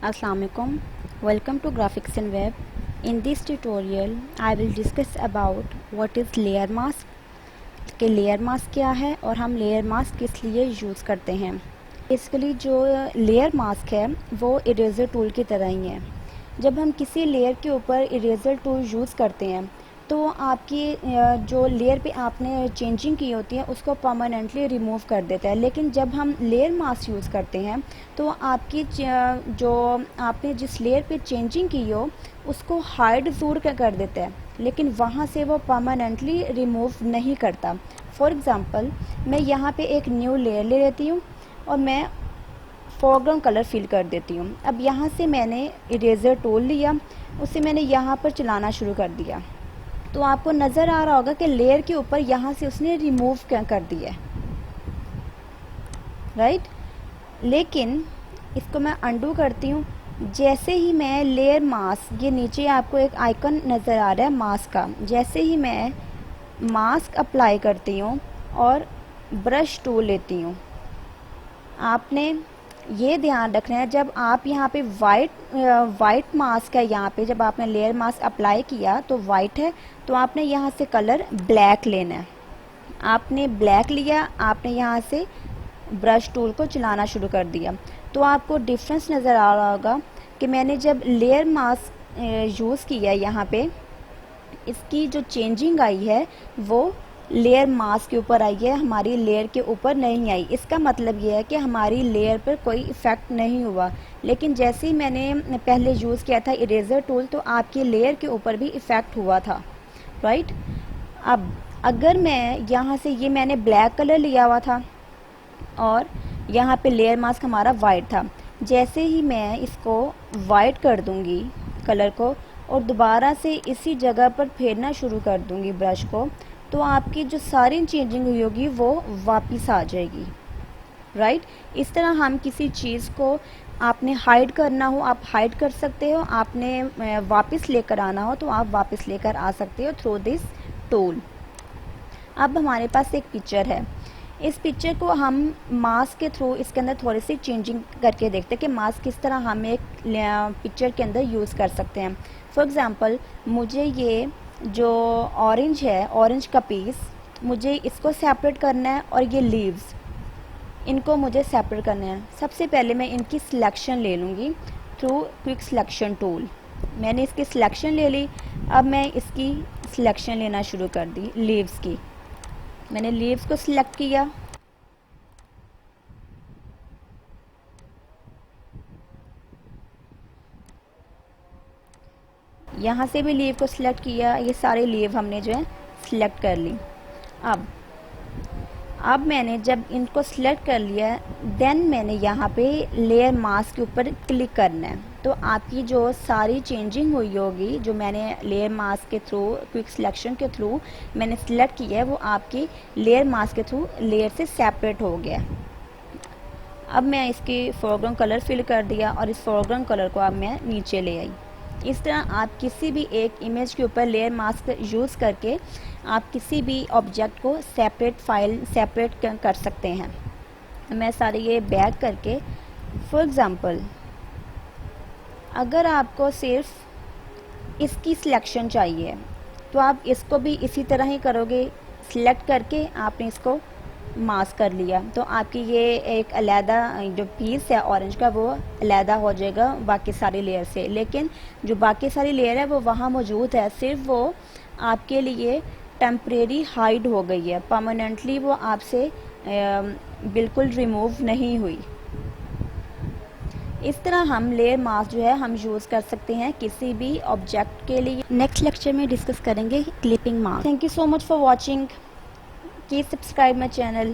Assalamualaikum. Welcome to Graphics and Web. In this tutorial, I will discuss about what is layer mask, कि layer mask क्या है और हम layer mask किस लिए यूज़ करते हैं। बेसिकली जो लेयर मास्क है वो इरेज़र टूल की तरह ही है। जब हम किसी लेयर के ऊपर इरेज़र टूल यूज़ करते हैं तो आपकी जो लेयर पे आपने चेंजिंग की होती है उसको परमानेंटली रिमूव कर देता है। लेकिन जब हम लेयर मास्क यूज़ करते हैं तो आपकी जो आपने जिस लेयर पे चेंजिंग की हो उसको हाइड ज़रूर कर देता है, लेकिन वहाँ से वो परमानेंटली रिमूव नहीं करता। फॉर एग्ज़ाम्पल, मैं यहाँ पे एक न्यू लेयर ले लेती हूँ और मैं फोरग्राउंड कलर फिल कर देती हूँ। अब यहाँ से मैंने इरेज़र टूल लिया, उसे मैंने यहाँ पर चलाना शुरू कर दिया तो आपको नज़र आ रहा होगा कि लेयर के ऊपर यहाँ से उसने रिमूव कर दिया है, राइट। लेकिन इसको मैं अंडू करती हूँ। जैसे ही मैं लेयर मास्क, ये नीचे आपको एक आइकन नज़र आ रहा है मास्क का, जैसे ही मैं मास्क अप्लाई करती हूँ और ब्रश टूल लेती हूँ, आपने ये ध्यान रखना है जब आप यहाँ पे वाइट मास्क है, यहाँ पे जब आपने लेयर मास्क अप्लाई किया तो वाइट है, तो आपने यहाँ से कलर ब्लैक लेना है। आपने ब्लैक लिया, आपने यहाँ से ब्रश टूल को चलाना शुरू कर दिया तो आपको डिफरेंस नज़र आ रहा होगा कि मैंने जब लेयर मास्क यूज़ किया यहाँ पे, इसकी जो चेंजिंग आई है वो लेयर मास्क के ऊपर आई है, हमारी लेयर के ऊपर नहीं आई। इसका मतलब ये है कि हमारी लेयर पर कोई इफ़ेक्ट नहीं हुआ। लेकिन जैसे ही मैंने पहले यूज़ किया था इरेज़र टूल तो आपकी लेयर के ऊपर भी इफ़ेक्ट हुआ था, राइट। अब अगर मैं यहाँ से, ये मैंने ब्लैक कलर लिया हुआ था और यहाँ पे लेयर मास्क हमारा वाइट था, जैसे ही मैं इसको वाइट कर दूँगी कलर को और दोबारा से इसी जगह पर फेरना शुरू कर दूँगी ब्रश को, तो आपकी जो सारी चेंजिंग हुई होगी वो वापस आ जाएगी, राइट। इस तरह हम किसी चीज़ को, आपने हाइड करना हो आप हाइड कर सकते हो, आपने वापस लेकर आना हो तो आप वापस लेकर आ सकते हो थ्रू दिस टूल। अब हमारे पास एक पिक्चर है, इस पिक्चर को हम मास्क के थ्रू इसके अंदर थोड़ी सी चेंजिंग करके देखते हैं कि मास्क किस तरह हम एक पिक्चर के अंदर यूज़ कर सकते हैं। फॉर एग्ज़ाम्पल, मुझे ये जो ऑरेंज है, ऑरेंज का पीस, मुझे इसको सेपरेट करना है और ये लीव्स, इनको मुझे सेपरेट करना है। सबसे पहले मैं इनकी सिलेक्शन ले लूँगी थ्रू क्विक सिलेक्शन टूल। मैंने इसकी सिलेक्शन ले ली, अब मैं इसकी सिलेक्शन लेना शुरू कर दी लीव्स की। मैंने लीव्स को सिलेक्ट किया, यहाँ से भी लीव को सिलेक्ट किया, ये सारे लीव हमने जो है सिलेक्ट कर ली। अब मैंने जब इनको सिलेक्ट कर लिया, देन मैंने यहाँ पे लेयर मास्क के ऊपर क्लिक करना है तो आपकी जो सारी चेंजिंग हुई होगी, जो मैंने लेयर मास्क के थ्रू क्विक सिलेक्शन के थ्रू मैंने सिलेक्ट किया है, वो आपकी लेयर मास्क के थ्रू लेयर से सेपरेट हो गया। अब मैं इसकी फोरग्राउंड कलर फिल कर दिया और इस फोरग्राउंड कलर को अब मैं नीचे ले आई। इस तरह आप किसी भी एक इमेज के ऊपर लेयर मास्क यूज़ करके आप किसी भी ऑब्जेक्ट को सेपरेट कर सकते हैं। मैं सारे ये बैक करके, फॉर एग्ज़ाम्पल, अगर आपको सिर्फ इसकी सिलेक्शन चाहिए तो आप इसको भी इसी तरह ही करोगे, सिलेक्ट करके आपने इसको मास्क कर लिया तो आपकी ये एक अलहदा जो पीस है ऑरेंज का वो अलहदा हो जाएगा बाकी सारी लेयर से। लेकिन जो बाकी सारी लेयर है वो वहाँ मौजूद है, सिर्फ वो आपके लिए टेम्परेरी हाइड हो गई है, परमानेंटली वो आपसे बिल्कुल रिमूव नहीं हुई। इस तरह हम लेयर मास्क जो है हम यूज़ कर सकते हैं किसी भी ऑब्जेक्ट के लिए। नेक्स्ट लेक्चर में डिस्कस करेंगे clipping mask. Thank you so much for watching. Please subscribe my channel.